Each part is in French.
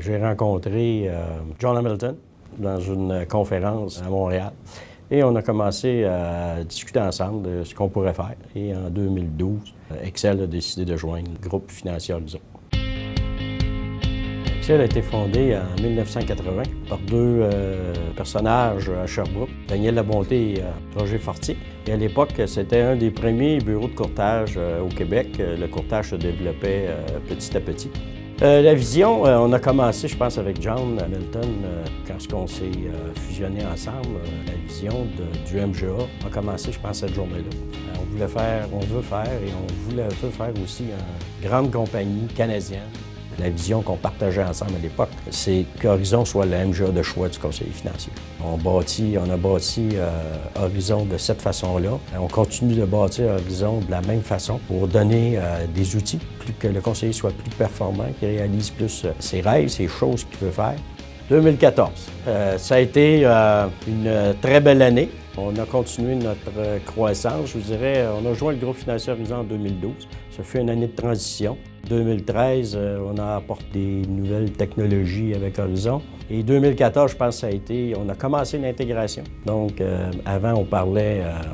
J'ai rencontré John Hamilton dans une conférence à Montréal et on a commencé à discuter ensemble de ce qu'on pourrait faire. Et en 2012, Excel a décidé de joindre le groupe financier Horizon. Excel a été fondé en 1980 par deux personnages à Sherbrooke, Daniel Labonté et Roger Fortier. Et à l'époque, c'était un des premiers bureaux de courtage au Québec. Le courtage se développait petit à petit. La vision, on a commencé, je pense, avec John Hamilton, quand on s'est fusionné ensemble. La vision du MGA a commencé, je pense, cette journée-là. On veut faire et on voulait faire aussi une grande compagnie canadienne. La vision qu'on partageait ensemble à l'époque, c'est qu'Horizon soit le MGA de choix du conseiller financier. On a bâti Horizon de cette façon-là. On continue de bâtir Horizon de la même façon pour donner des outils, pour que le conseiller soit plus performant, qu'il réalise plus ses rêves, ses choses qu'il veut faire. 2014, ça a été une très belle année. On a continué notre croissance, je vous dirais. On a joint le groupe financier Horizon en 2012. Ça fut une année de transition. 2013, on a apporté des nouvelles technologies avec Horizon. Et 2014, je pense que on a commencé l'intégration. Donc, avant,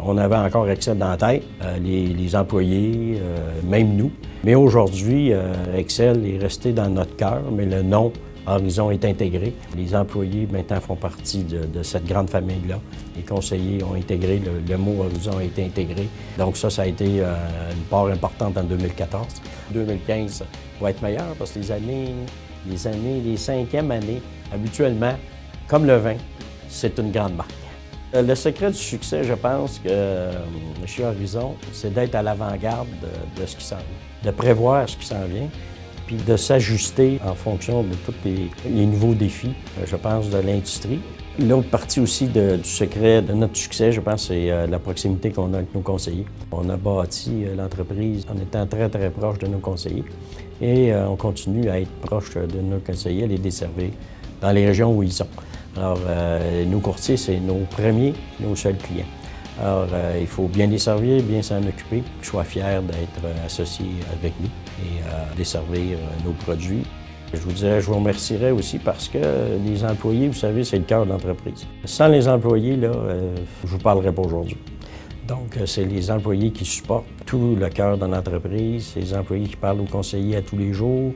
on avait encore Excel dans la tête, les employés, même nous. Mais aujourd'hui, Excel est resté dans notre cœur, mais le nom Horizon est intégré. Les employés, maintenant, font partie de cette grande famille-là. Les conseillers ont intégré, le mot Horizon a été intégré. Donc ça a été une part importante en 2014. 2015 va être meilleur parce que les cinquièmes années, habituellement, comme le vin, c'est une grande marque. Le secret du succès, je pense que chez Horizon, c'est d'être à l'avant-garde de ce qui s'en vient, de prévoir ce qui s'en vient, puis de s'ajuster en fonction de tous les nouveaux défis, je pense, de l'industrie. L'autre partie aussi du secret de notre succès, je pense, c'est la proximité qu'on a avec nos conseillers. On a bâti l'entreprise en étant très, très proche de nos conseillers et on continue à être proche de nos conseillers, à les desservir dans les régions où ils sont. Alors, nos courtiers, c'est nos premiers, nos seuls clients. Alors, il faut bien les servir, bien s'en occuper, qu'ils soient fiers d'être associés avec nous et desservir nos produits. Je vous remercierais aussi parce que les employés, vous savez, c'est le cœur de l'entreprise. Sans les employés, là, je ne vous parlerai pas aujourd'hui. Donc, c'est les employés qui supportent tout le cœur de l'entreprise, c'est les employés qui parlent aux conseillers à tous les jours,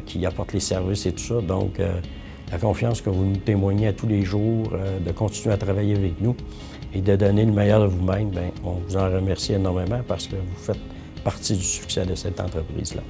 qui apportent les services et tout ça. Donc, la confiance que vous nous témoignez à tous les jours, de continuer à travailler avec nous et de donner le meilleur de vous-même, bien, on vous en remercie énormément parce que vous faites partie du succès de cette entreprise-là.